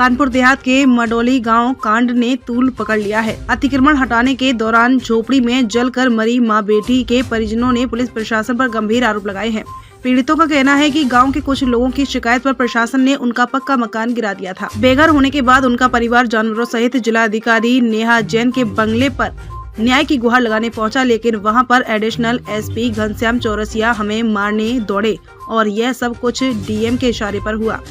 कानपुर देहात के मडोली गांव कांड ने तूल पकड़ लिया है। अतिक्रमण हटाने के दौरान झोपड़ी में जलकर मरी मां बेटी के परिजनों ने पुलिस प्रशासन पर गंभीर आरोप लगाए हैं। पीड़ितों का कहना है कि गांव के कुछ लोगों की शिकायत पर प्रशासन ने उनका पक्का मकान गिरा दिया था। बेघर होने के बाद उनका परिवार जानवरों सहित जिला अधिकारी नेहा जैन के बंगले पर न्याय की गुहार लगाने पहुंचा, लेकिन वहां पर एडिशनल एसपी घनश्याम चौरसिया हमें मारने दौड़े और यह सब कुछ डीएम के इशारे पर हुआ।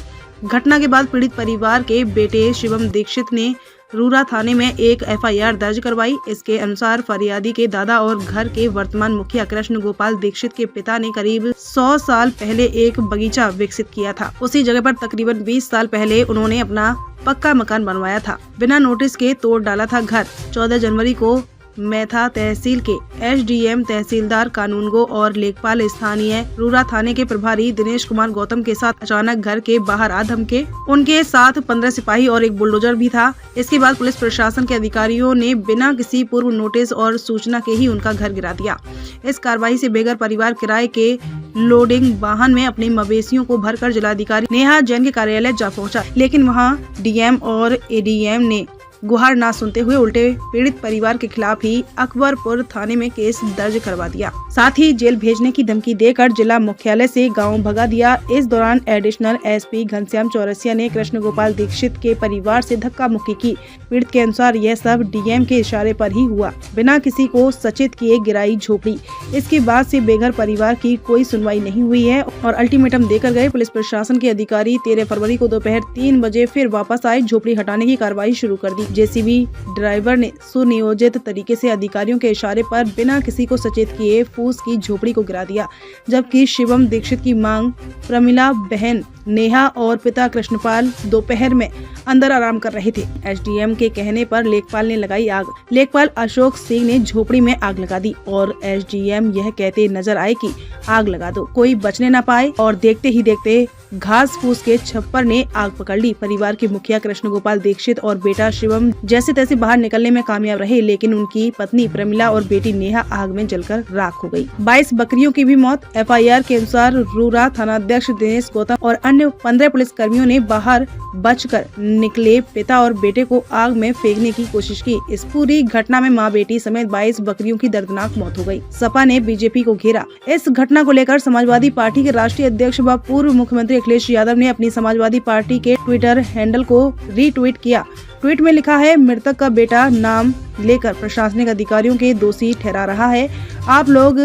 घटना के बाद पीड़ित परिवार के बेटे शिवम दीक्षित ने रूरा थाने में एक एफआईआर दर्ज करवाई। इसके अनुसार फरियादी के दादा और घर के वर्तमान मुखिया कृष्ण गोपाल दीक्षित के पिता ने करीब 100 साल पहले एक बगीचा विकसित किया था। उसी जगह पर तकरीबन 20 साल पहले उन्होंने अपना पक्का मकान बनवाया था। बिना नोटिस के तोड़ डाला था घर। 14 जनवरी को मैथा तहसील के एसडीएम तहसीलदार कानूनगो और लेखपाल स्थानीय रूरा थाने के प्रभारी दिनेश कुमार गौतम के साथ अचानक घर के बाहर आ धमके। उनके साथ 15 सिपाही और एक बुलडोजर भी था। इसके बाद पुलिस प्रशासन के अधिकारियों ने बिना किसी पूर्व नोटिस और सूचना के ही उनका घर गिरा दिया। इस कार्रवाई से बेघर परिवार किराए के लोडिंग वाहन में अपने मवेशियों को भरकर जिलाधिकारी नेहा जैन के कार्यालय जा पहुंचा, लेकिन वहां डीएम और एडीएम ने गुहार ना सुनते हुए उल्टे पीड़ित परिवार के खिलाफ ही अकबरपुर थाने में केस दर्ज करवा दिया। साथ ही जेल भेजने की धमकी देकर जिला मुख्यालय से गांव भगा दिया। इस दौरान एडिशनल एसपी घनश्याम चौरसिया ने कृष्ण गोपाल दीक्षित के परिवार से धक्का मुक्की की। पीड़ित के अनुसार यह सब डीएम के इशारे पर ही हुआ, बिना किसी को सचेत किए गिराई झोपड़ी। इसके बाद से बेघर परिवार की कोई सुनवाई नहीं हुई है और अल्टीमेटम देकर गए। पुलिस प्रशासन के अधिकारी 13 फरवरी को दोपहर 3 बजे फिर वापस आए। झोपड़ी हटाने की कार्रवाई शुरू कर दी। जेसीबी ड्राइवर ने सुनियोजित तरीके से अधिकारियों के इशारे पर बिना किसी को सचेत किए फूस की झोपड़ी को गिरा दिया, जबकि शिवम दीक्षित की मांग प्रमिला बहन नेहा और पिता कृष्णपाल दोपहर में अंदर आराम कर रहे थे। एसडीएम के कहने पर लेखपाल ने लगाई आग। लेखपाल अशोक सिंह ने झोपड़ी में आग लगा दी और एसडीएम यह कहते नजर आए कि आग लगा दो, कोई बचने न पाए और देखते ही देखते घास फूस के छप्पर ने आग पकड़ ली। परिवार के मुखिया कृष्ण गोपाल दीक्षित और बेटा शिवम जैसे तैसे बाहर निकलने में कामयाब रहे, लेकिन उनकी पत्नी प्रमिला और बेटी नेहा आग में जलकर राख हो गई। 22 बकरियों की भी मौत। एफआईआर के अनुसार रूरा थानाध्यक्ष दिनेश गौतम और अन्य 15 पुलिस कर्मियों ने बाहर बचकर निकले पिता और बेटे को आग में फेंकने की कोशिश की। इस पूरी घटना में मां बेटी समेत 22 बकरियों की दर्दनाक मौत हो गई। सपा ने बीजेपी को घेरा। इस घटना को लेकर समाजवादी पार्टी के राष्ट्रीय अध्यक्ष व पूर्व मुख्यमंत्री अखिलेश यादव ने अपनी समाजवादी पार्टी के ट्विटर हैंडल को रीट्वीट किया। ट्वीट में लिखा है, मृतक का बेटा नाम लेकर प्रशासनिक अधिकारियों के दोषी ठहरा रहा है। आप लोग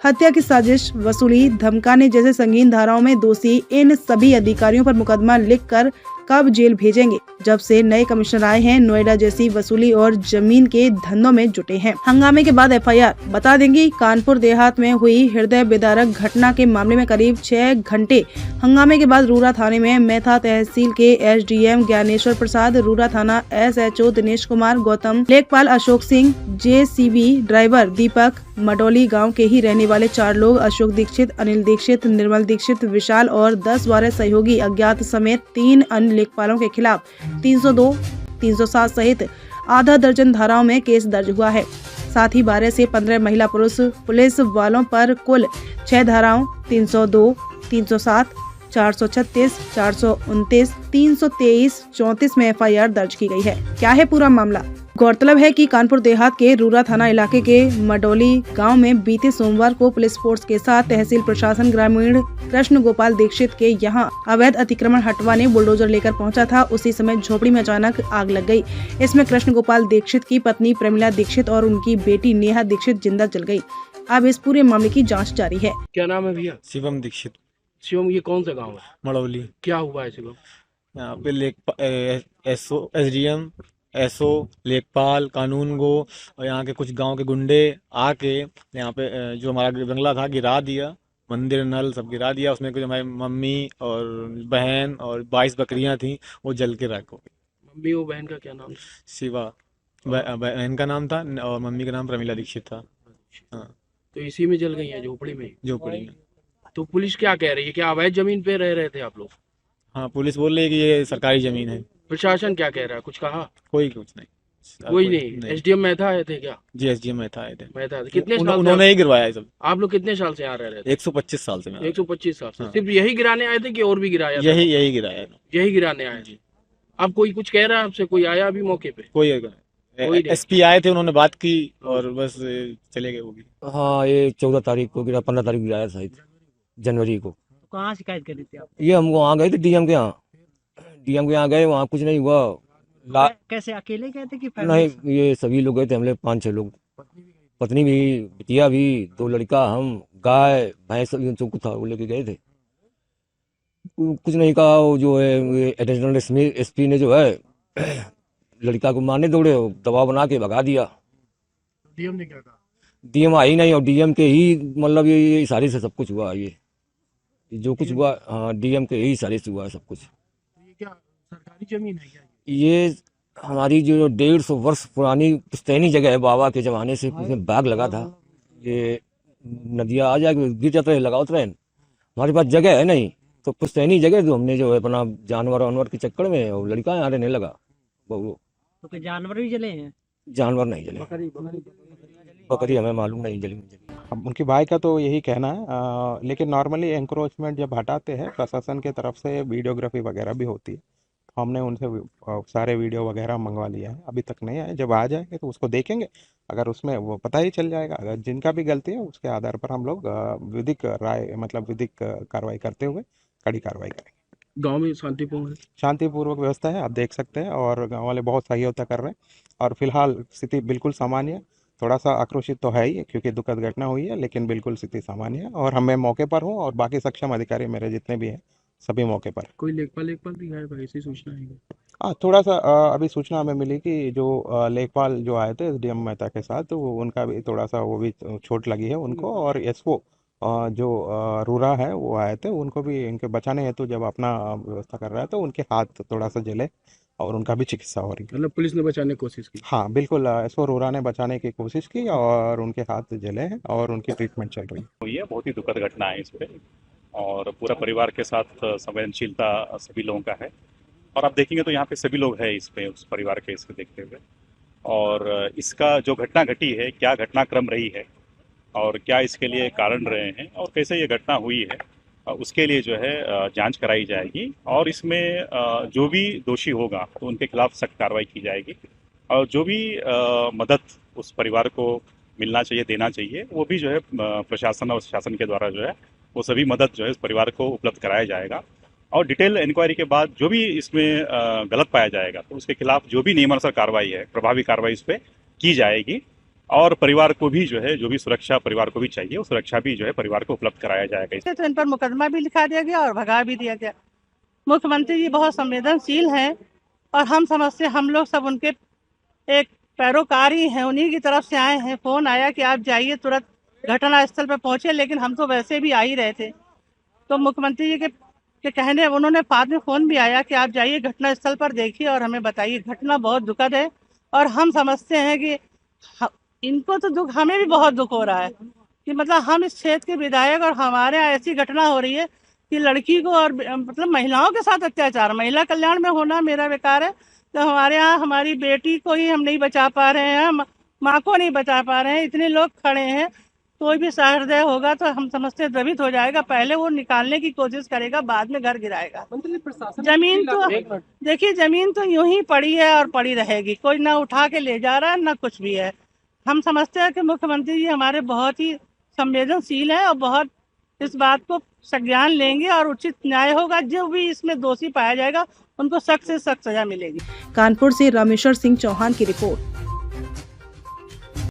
हत्या की साजिश, वसूली, धमकाने जैसे संगीन धाराओं में दोषी इन सभी अधिकारियों पर मुकदमा लिखकर कब जेल भेजेंगे? जब से नए कमिश्नर आए हैं, नोएडा जैसी वसूली और जमीन के धंधों में जुटे हैं। हंगामे के बाद एफआईआर। बता देंगे, कानपुर देहात में हुई हृदय विदारक घटना के मामले में करीब 6 घंटे हंगामे के बाद रूरा थाने में मैथा तहसील के एसडीएम ज्ञानेश्वर प्रसाद, रूरा थाना एसएचओ दिनेश कुमार गौतम, लेखपाल अशोक सिंह, जेसीबी ड्राइवर दीपक, मडोली गांव के ही रहने वाले 4 लोग अशोक दीक्षित, अनिल दीक्षित, निर्मल दीक्षित, विशाल और 10-12 सहयोगी अज्ञात समेत 3 अन्य लेखपालों के खिलाफ 302, 307 सहित आधा दर्जन धाराओं में केस दर्ज हुआ है। साथ ही 12 से 15 महिला पुलिस वालों पर कुल 6 धाराओं 302, 307, 436, 429, 323, 34 में एफआईआर दर्ज की गई है। क्या है पूरा मामला? गौरतलब है कि कानपुर देहात के रूरा थाना इलाके के मडोली गांव में बीते सोमवार को पुलिस फोर्स के साथ तहसील प्रशासन ग्रामीण कृष्ण गोपाल दीक्षित के यहां अवैध अतिक्रमण हटवाने बुलडोजर लेकर पहुंचा था। उसी समय झोपड़ी में अचानक आग लग गई। इसमें कृष्ण गोपाल दीक्षित की पत्नी प्रमिला दीक्षित और उनकी बेटी नेहा दीक्षित जिंदा जल गई। अब इस पूरे मामले की जाँच जारी है। क्या नाम है भैया? शिवम दीक्षित। शिवम, ये कौन सा गाँव है? मड़ौली। क्या हुआ है शिवम? यहाँ पे एसडीएम, एसओ, लेखपाल, कानूनगो और यहाँ के कुछ गांव के गुंडे आके यहाँ पे जो हमारा बंगला था गिरा दिया। मंदिर नल सब गिरा दिया। उसमें कुछ हमारी मम्मी और बहन और 22 बकरियां थी, वो जल के राख हो गई। मम्मी और बहन का क्या नाम? शिवा बहन का नाम था और मम्मी का नाम प्रमिला दीक्षित था। हाँ, तो इसी में जल गई है, झोपड़ी में? झोपड़ी में। तो पुलिस क्या कह रही है? क्या अवैध जमीन पे रह रहे थे आप लोग? हाँ, पुलिस बोल रही है कि ये सरकारी जमीन है। प्रशासन क्या कह रहा है? कुछ कहा? कुछ नहीं। कोई नहीं। एसडीएम मैथा आए थे क्या? जी, एसडीएम मैथा आए थे। मैथा कितने साल? उन्होंने ही गिरवाया है सब। आप लोग कितने साल से आ रहे थे? 125 साल से। 125 साल से। हाँ। सिर्फ यही गिराने आए थे कि और भी गिराया? यही गिराया। यही गिराने आए। अब कोई कुछ कह रहा है आपसे, कोई आया अभी मौके पे? कोई नहीं। एसपी आए थे, उन्होंने बात की और बस चले गए वो भी। हाँ, ये 14 तारीख को गिरा, 15 तारीख को गिराया था शायद, जनवरी को। कहाँ शिकायत करी थी आप? ये हम वहाँ गए थे डीएम के यहाँ, गए, वहाँ कुछ नहीं हुआ। कैसे अकेले गए थे कि नहीं, ये सभी लोग गए थे, हम लोग 5-6 लोग, पत्नी भी, बिटिया भी, 2 लड़का, हम, गाय भैंस सब कुछ था, वो लेके गए थे। कुछ नहीं कहा, वो जो है एडिशनल एसपी ने जो है लड़का को मारने दौड़े, दबाव बना के भगा दिया। डीएम ने क्या कहा? डीएम आई नहीं, और डीएम के ही मतलब ये इशारे से सब कुछ हुआ। ये जो कुछ हुआ, हाँ, डीएम के ही इशारे से हुआ है सब कुछ। ये क्या सरकारी जमीन है क्या? ये हमारी जो 150 वर्ष पुरानी पुश्तैनी जगह है, बाबा के जमाने से उसमें बाग लगा था। ये नदियाँ आ जाए, गिर जाते रहे, लगावत रहे, हमारे पास जगह है नहीं, तो पुश्तैनी जगह तो हमने जो है अपना जानवर वानवर के चक्कर में, और लड़का यहाँ रहने लगा। वो तो जानवर भी जले हैं? जानवर नहीं जले, बकरी हमें मालूम नहीं जली। अब उनकी भाई का तो यही कहना है, लेकिन नॉर्मली एंक्रोचमेंट जब हटाते हैं प्रशासन के तरफ से वीडियोग्राफी वगैरह भी होती है, तो हमने उनसे सारे वीडियो वगैरह मंगवा लिया है। अभी तक नहीं आए, जब आ जाएंगे तो उसको देखेंगे, अगर उसमें वो पता ही चल जाएगा। अगर जिनका भी गलती है उसके आधार पर हम लोग विधिक राय, मतलब विधिक कार्रवाई करते हुए कड़ी कार्रवाई करेंगे। गांव में शांतिपूर्ण है? शांतिपूर्वक व्यवस्था है, आप देख सकते हैं, और गाँव वाले बहुत सहयोगिता कर रहे हैं, और फिलहाल स्थिति बिल्कुल सामान्य है। थोड़ा सा आक्रोशित तो है ही, क्योंकि दुखद घटना हुई है, लेकिन बिल्कुल स्थिति सामान्य है, और मैं मौके पर हूँ, और बाकी सक्षम अधिकारी मेरे जितने भी हैं सभी मौके पर। कोई लेखपाल भी आया था, ऐसी सूचना है? हाँ, थोड़ा सा अभी सूचना हमें मिली कि जो लेखपाल जो आए थे एसडीएम मेहता के साथ, तो उनका भी थोड़ा सा वो भी चोट लगी है उनको, और एसओ जो रूरा है वो आए थे, उनको भी इनके बचाने हेतु जब अपना व्यवस्था कर रहा है तो उनके हाथ थोड़ा सा जले, और उनका भी चिकित्सा हो रही है। मतलब पुलिस ने बचाने की कोशिश की? हाँ बिल्कुल, एसओ रोरा ने बचाने की कोशिश की, और उनके हाथ जले हैं, और उनकी ट्रीटमेंट चल रही है। हुई है, बहुत ही दुखद घटना है इस पे, और पूरा परिवार के साथ संवेदनशीलता सभी लोगों का है। और आप देखेंगे तो यहाँ पे सभी लोग हैं इसमें, उस परिवार के इसको देखते हुए। और इसका जो घटना घटी है, क्या घटनाक्रम रही है और क्या इसके लिए कारण रहे हैं और कैसे ये घटना हुई है, उसके लिए जो है जांच कराई जाएगी, और इसमें जो भी दोषी होगा तो उनके खिलाफ सख्त कार्रवाई की जाएगी, और जो भी मदद उस परिवार को मिलना चाहिए, देना चाहिए, वो भी जो है प्रशासन और शासन के द्वारा जो है वो सभी मदद जो है उस परिवार को उपलब्ध कराया जाएगा। और डिटेल इंक्वायरी के बाद जो भी इसमें गलत पाया जाएगा तो उसके खिलाफ जो भी नियमानुसार कार्रवाई है, प्रभावी कार्रवाई इस पर की जाएगी, और परिवार को भी जो है जो भी सुरक्षा परिवार को भी चाहिए वो सुरक्षा भी जो है परिवार को उपलब्ध कराया जाएगा। तो इन पर मुकदमा भी लिखा दिया गया और भगा भी दिया गया। मुख्यमंत्री जी बहुत संवेदनशील हैं, और हम समझते, हम लोग सब उनके एक पैरोकार ही हैं, उन्हीं की तरफ से आए हैं। फोन आया कि आप जाइए, तुरंत घटना स्थल पर पहुंचे, लेकिन हम तो वैसे भी आ ही रहे थे। तो मुख्यमंत्री जी के कहने, उन्होंने बाद में फोन भी आया कि आप जाइए घटना स्थल पर, देखिए और हमें बताइए। घटना बहुत दुखद है, और हम समझते हैं कि इनको तो दुख, हमें भी बहुत दुख हो रहा है कि मतलब हम इस क्षेत्र के विधायक, और हमारे यहाँ ऐसी घटना हो रही है कि लड़की को, और मतलब महिलाओं के साथ अत्याचार, महिला कल्याण में होना मेरा बेकार है, तो हमारे यहाँ हमारी बेटी को ही हम नहीं बचा पा रहे हैं, माँ को नहीं बचा पा रहे हैं। इतने लोग खड़े हैं, कोई भी सहृदय होगा तो हम समझते द्रवित हो जाएगा। पहले वो निकालने की कोशिश करेगा, बाद में घर गिराएगा। जमीन तो देखिए, जमीन तो यूं ही पड़ी है और पड़ी रहेगी, कोई ना उठा के ले जा रहा है ना कुछ भी है। हम समझते हैं कि मुख्यमंत्री जी हमारे बहुत ही संवेदनशील है, और बहुत इस बात को संज्ञान लेंगे, और उचित न्याय होगा। जो भी इसमें दोषी पाया जाएगा उनको सख्त से सख्त सजा मिलेगी। कानपुर से रामेश्वर सिंह चौहान की रिपोर्ट।